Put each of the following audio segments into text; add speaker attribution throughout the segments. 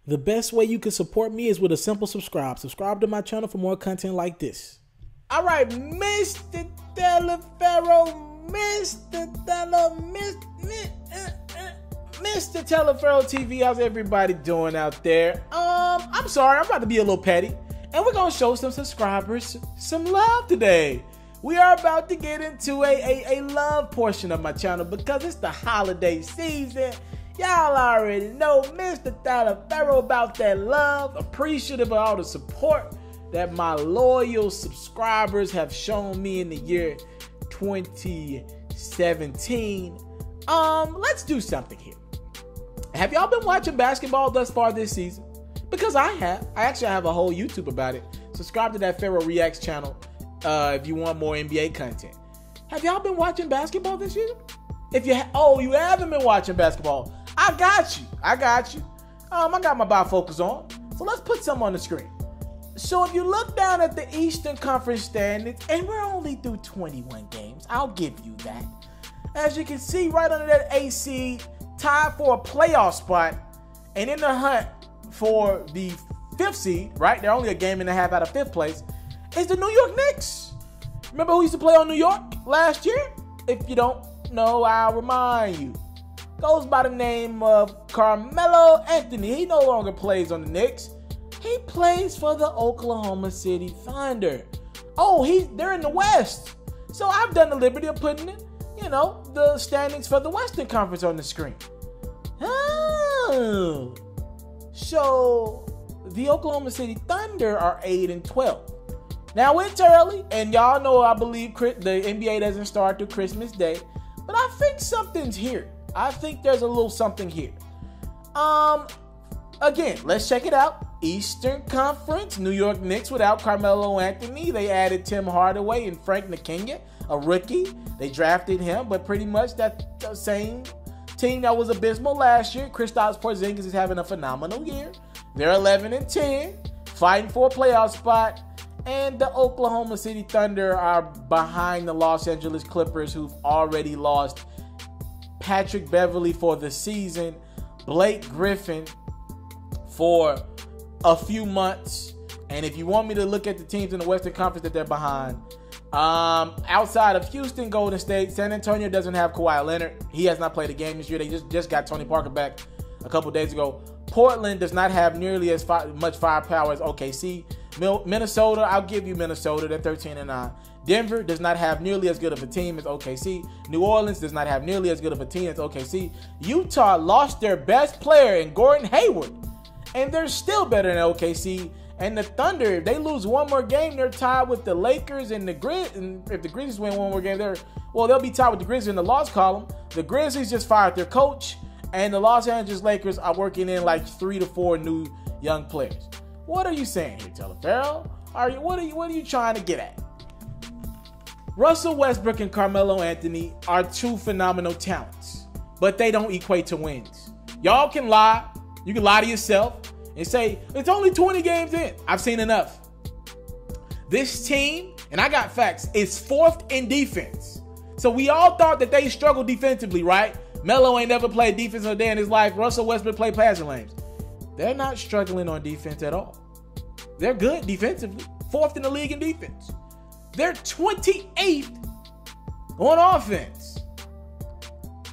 Speaker 1: The best way you can support me is with a simple subscribe. Subscribe to my channel for more content like this. All right, Mr. Taliaferro, Mr. Taliaferro TV, how's everybody doing out there? I'm sorry, I'm about to be a little petty, and we're gonna show some subscribers some love today. We are about to get into a love portion of my channel because it's the holiday season. Y'all already know Mr. Taliaferro about that love, appreciative of all the support that my loyal subscribers have shown me in the year 2017. Let's do something here. Have y'all been watching basketball thus far this season? Because I have. I actually have a whole YouTube about it. Subscribe to that Ferro Reacts channel if you want more NBA content. Have y'all been watching basketball this season? If you you haven't been watching basketball, I got you. I got my bifocals on. So let's put some on the screen. So if you look down at the Eastern Conference standings, and we're only through 21 games, I'll give you that. As you can see, right under that AC, tied for a playoff spot, and in the hunt for the 5th seed, right? They're only a game and a half out of 5th place, is the New York Knicks. Remember who used to play on New York last year? If you don't know, I'll remind you. Goes by the name of Carmelo Anthony. He no longer plays on the Knicks. He plays for the Oklahoma City Thunder. They're in the West. So I've done the liberty of putting it, the standings for the Western Conference on the screen. Oh. So the Oklahoma City Thunder are 8-12. Now it's early, and y'all know I believe the NBA doesn't start till Christmas Day, but I think something's here. I think there's a little something here. Again, let's check it out. Eastern Conference, New York Knicks without Carmelo Anthony. They added Tim Hardaway and Frank Ntilikina, a rookie. They drafted him, but pretty much that's the same team that was abysmal last year. Kristaps Porzingis is having a phenomenal year. They're 11-10, fighting for a playoff spot. And the Oklahoma City Thunder are behind the Los Angeles Clippers, who've already lost Patrick Beverley for the season, Blake Griffin for a few months. And if you want me to look at the teams in the Western Conference that they're behind, outside of Houston, Golden State, San Antonio doesn't have Kawhi Leonard. He has not played a game this year. They just got Tony Parker back a couple days ago. Portland does not have nearly as much firepower as OKC. Minnesota, I'll give you Minnesota. They're 13-9. Denver does not have nearly as good of a team as OKC. New Orleans does not have nearly as good of a team as OKC. Utah lost their best player in Gordon Hayward, and they're still better than OKC. And the Thunder, if they lose one more game, they're tied with the Lakers and the Grizzlies. And if the Grizzlies win one more game, they'll be tied with the Grizzlies in the loss column. The Grizzlies just fired their coach, and the Los Angeles Lakers are working in like 3 to 4 new young players. What are you saying here, Taliaferro? What are you trying to get at? Russell Westbrook and Carmelo Anthony are two phenomenal talents, but they don't equate to wins. Y'all can lie. You can lie to yourself and say, it's only 20 games in. I've seen enough. This team, and I got facts, is 4th in defense. So we all thought that they struggled defensively, right? Melo ain't never played defense a day in his life. Russell Westbrook played passing lanes. They're not struggling on defense at all. They're good defensively. 4th in the league in defense. They're 28th on offense.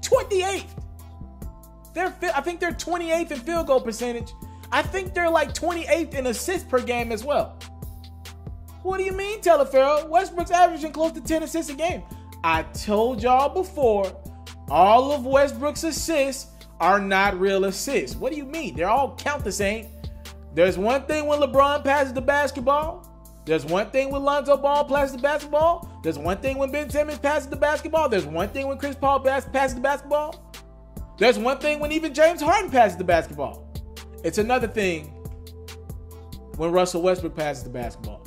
Speaker 1: 28th. I think they're 28th in field goal percentage. I think they're like 28th in assists per game as well. What do you mean, Taliaferro? Westbrook's averaging close to 10 assists a game. I told y'all before, all of Westbrook's assists are not real assists. What do you mean? They all count the same. There's one thing when LeBron passes the basketball. There's one thing when Lonzo Ball passes the basketball. There's one thing when Ben Simmons passes the basketball. There's one thing when Chris Paul passes the basketball. There's one thing when even James Harden passes the basketball. It's another thing when Russell Westbrook passes the basketball.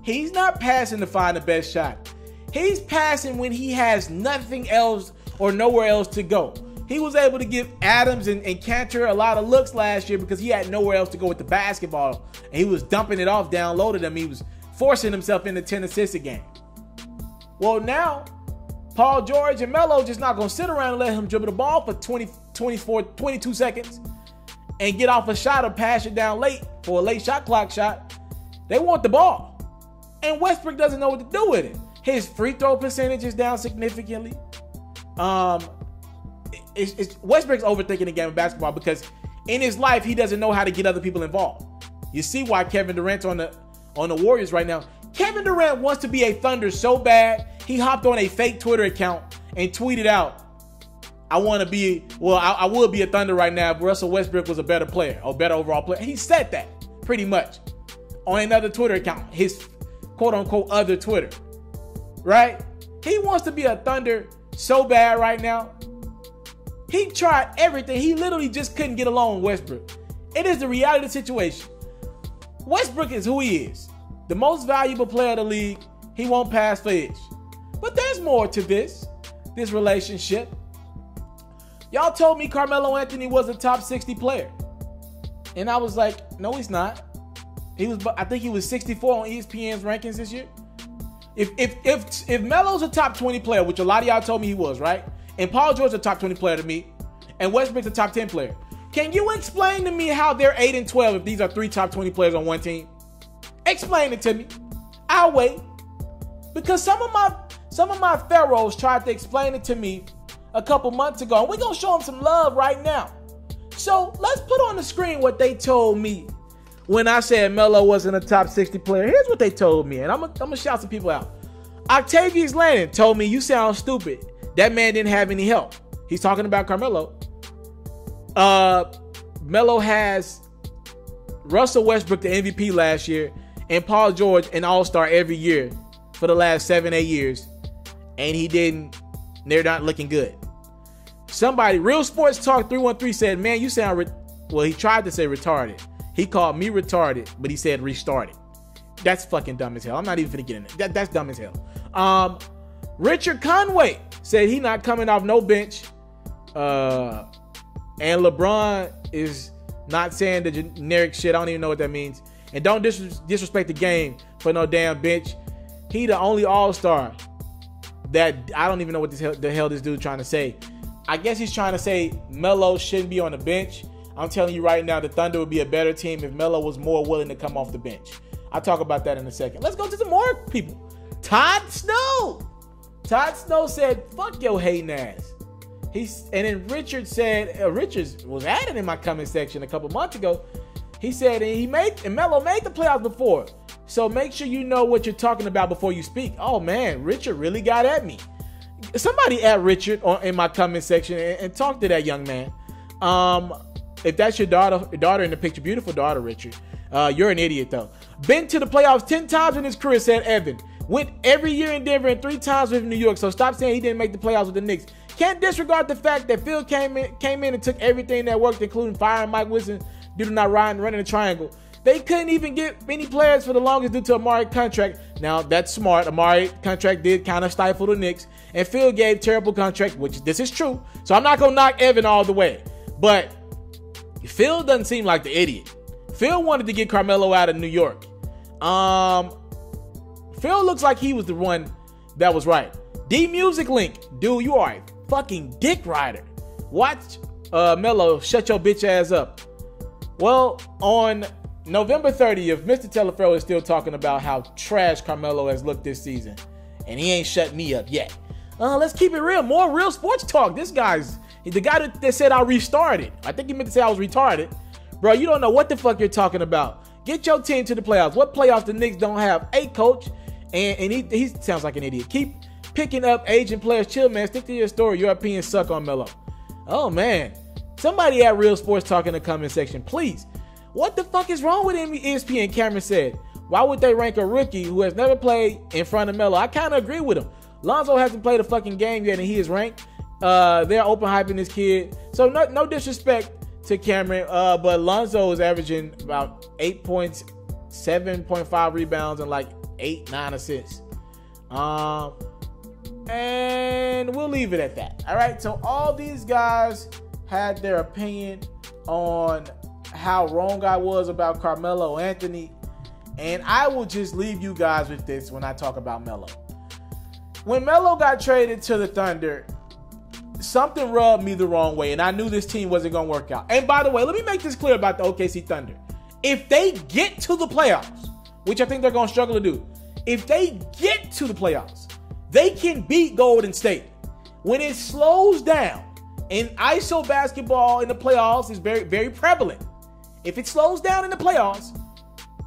Speaker 1: He's not passing to find the best shot. He's passing when he has nothing else or nowhere else to go. He was able to give Adams and Cantor a lot of looks last year because he had nowhere else to go with the basketball. And he was dumping it off down low to them. He was forcing himself into 10 assists a game. Well, now, Paul George and Melo just not going to sit around and let him dribble the ball for 22 seconds. and get off a shot or pass it down late for a late shot clock shot. They want the ball. And Westbrook doesn't know what to do with it. His free throw percentage is down significantly. Westbrook's overthinking the game of basketball because in his life, he doesn't know how to get other people involved. You see why Kevin Durant's on the Warriors right now. Kevin Durant wants to be a Thunder so bad, he hopped on a fake Twitter account and tweeted out, I would be a Thunder right now if Russell Westbrook was a better player or better overall player. He said that pretty much on another Twitter account, his quote unquote other Twitter, right? He wants to be a Thunder so bad right now. He tried everything. He literally just couldn't get along with Westbrook. It is the reality of the situation. Westbrook is who he is. The most valuable player of the league. He won't pass for Ish. But there's more to this relationship. Y'all told me Carmelo Anthony was a top 60 player. And I was like, no, he's not. I think he was 64 on ESPN's rankings this year. If Melo's a top 20 player, which a lot of y'all told me he was, right? And Paul George's a top 20 player to me, and Westbrook's a top 10 player. Can you explain to me how they're 8 and 12 if these are 3 top 20 players on one team? Explain it to me. I'll wait. Because some of my pharaohs tried to explain it to me a couple months ago, and we're gonna show them some love right now. So let's put on the screen what they told me when I said Melo wasn't a top 60 player. Here's what they told me, and I'm gonna shout some people out. Octavius Landon told me, you sound stupid. That man didn't have any help. He's talking about Carmelo. Melo has Russell Westbrook the MVP last year and Paul George an all-star every year for the last 7-8 years. And they're not looking good. Somebody, Real Sports Talk 313 said, man, you sound, he tried to say retarded. He called me retarded, but he said restarted. That's fucking dumb as hell. I'm not even finna get in it. That's dumb as hell. Richard Conway said he not coming off no bench. And LeBron is not saying the generic shit. I don't even know what that means. And don't disrespect the game for no damn bench. He the only all-star that I don't even know what the hell this dude trying to say. I guess he's trying to say Melo shouldn't be on the bench. I'm telling you right now, the Thunder would be a better team if Melo was more willing to come off the bench. I'll talk about that in a second. Let's go to some more people. Todd Snow. Todd Snow said, fuck your hating ass. And then Richard said, Richards was added in my comment section a couple months ago. He said, and Melo made the playoffs before. So make sure you know what you're talking about before you speak. Oh man, Richard really got at me. Somebody add Richard in my comment section and talk to that young man. If that's your daughter in the picture, beautiful daughter, Richard. You're an idiot though. Been to the playoffs 10 times in his career, said Evan. Went every year in Denver and 3 times with New York. So stop saying he didn't make the playoffs with the Knicks. Can't disregard the fact that Phil came in and took everything that worked, including firing Mike Wilson due to not running a triangle. They couldn't even get any players for the longest due to Amari contract. Now, that's smart. Amari contract did kind of stifle the Knicks. And Phil gave terrible contract, which this is true. So I'm not going to knock Evan all the way. But Phil doesn't seem like the idiot. Phil wanted to get Carmelo out of New York. Phil looks like he was the one that was right. D-Music Link. Dude, you are a fucking dick rider. Watch Melo shut your bitch ass up. Well, on November 30th, Mr. Taliaferro is still talking about how trash Carmelo has looked this season. And he ain't shut me up yet. Let's keep it real. More real sports talk. This guy's the guy that said I restarted. I think he meant to say I was retarded. Bro, you don't know what the fuck you're talking about. Get your team to the playoffs. What playoffs the Knicks don't have a coach? And he sounds like an idiot. Keep picking up aging players. Chill, man. Stick to your story. Europeans suck on Melo. Oh, man. Somebody at Real Sports Talk in the comment section, please. What the fuck is wrong with ESPN? Cameron said. Why would they rank a rookie who has never played in front of Melo? I kind of agree with him. Lonzo hasn't played a fucking game yet, and he is ranked. They're open hyping this kid. So no disrespect to Cameron, but Lonzo is averaging about 8 points, 7.5 rebounds, and like 8-9 assists. And we'll leave it at that. All right. So all these guys had their opinion on how wrong I was about Carmelo Anthony. And I will just leave you guys with this when I talk about Melo. When Melo got traded to the Thunder, something rubbed me the wrong way, and I knew this team wasn't going to work out. And by the way, let me make this clear about the OKC Thunder. If they get to the playoffs, which I think they're going to struggle to do, if they get to the playoffs, they can beat Golden State. When it slows down, and ISO basketball in the playoffs is very, very prevalent. If it slows down in the playoffs,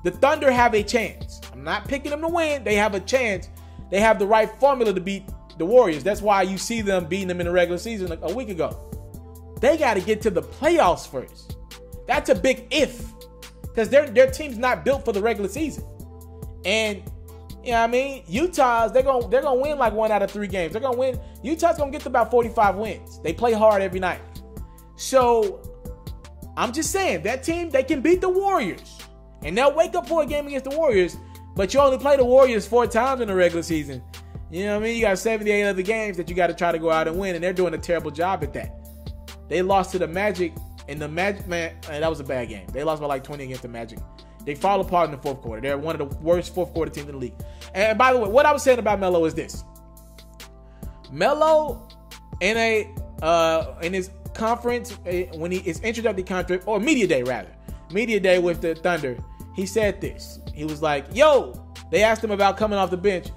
Speaker 1: the Thunder have a chance. I'm not picking them to win. They have a chance. They have the right formula to beat the Warriors. That's why you see them beating them in the regular season a week ago. They got to get to the playoffs first. That's a big if, because their team's not built for the regular season. And you know what I mean? Utah's, they're gonna win like 1 out of 3 games. They're gonna win. Utah's gonna get to about 45 wins. They play hard every night. So I'm just saying, that team, they can beat the Warriors. And they'll wake up for a game against the Warriors, but you only play the Warriors 4 times in the regular season. You know what I mean? You got 78 other games that you got to try to go out and win, and they're doing a terrible job at that. They lost to the Magic, and the Magic, man, that was a bad game. They lost by like 20 against the Magic. They fall apart in the fourth quarter. They're one of the worst fourth quarter teams in the league. And by the way, what I was saying about MELO is this. MELO in his conference, when his introductory conference, or media day with the Thunder, he said this. He was like, yo, they asked him about coming off the bench,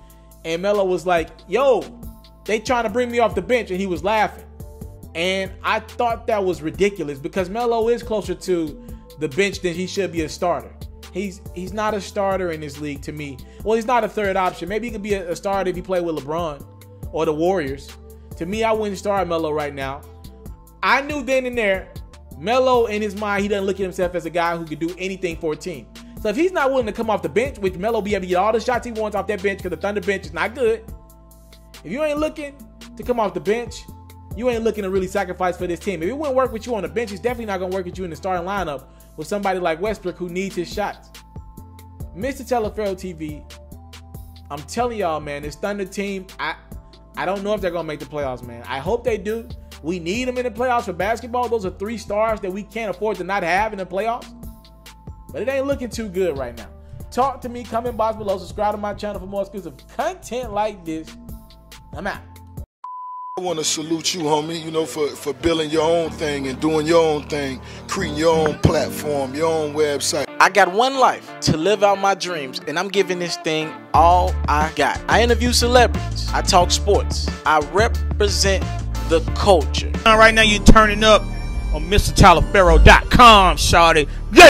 Speaker 1: and MELO was like, yo, they trying to bring me off the bench, and he was laughing. And I thought that was ridiculous, because MELO is closer to the bench than he should be a starter. He's not a starter in this league to me. Well, he's not a third option. Maybe he could be a starter if he played with LeBron or the Warriors. To me, I wouldn't start MELO right now. I knew then and there, MELO in his mind, he doesn't look at himself as a guy who could do anything for a team. So if he's not willing to come off the bench, which MELO be able to get all the shots he wants off that bench because the Thunder bench is not good. If you ain't looking to come off the bench, you ain't looking to really sacrifice for this team. If it wouldn't work with you on the bench, it's definitely not going to work with you in the starting lineup with somebody like Westbrook who needs his shots. Mr. Taliaferro TV, I'm telling y'all, man, this Thunder team, I don't know if they're going to make the playoffs, man. I hope they do. We need them in the playoffs for basketball. Those are 3 stars that we can't afford to not have in the playoffs. But it ain't looking too good right now. Talk to me. Comment in box below. Subscribe to my channel for more exclusive content like this. I'm out.
Speaker 2: I want to salute you, homie, you know, for building your own thing and doing your own thing, creating your own platform, your own website.
Speaker 3: I got one life to live out my dreams, and I'm giving this thing all I got. I interview celebrities. I talk sports. I represent the culture.
Speaker 4: Right now, you're turning up on MrTaliaferro.com, shawty. Yeah.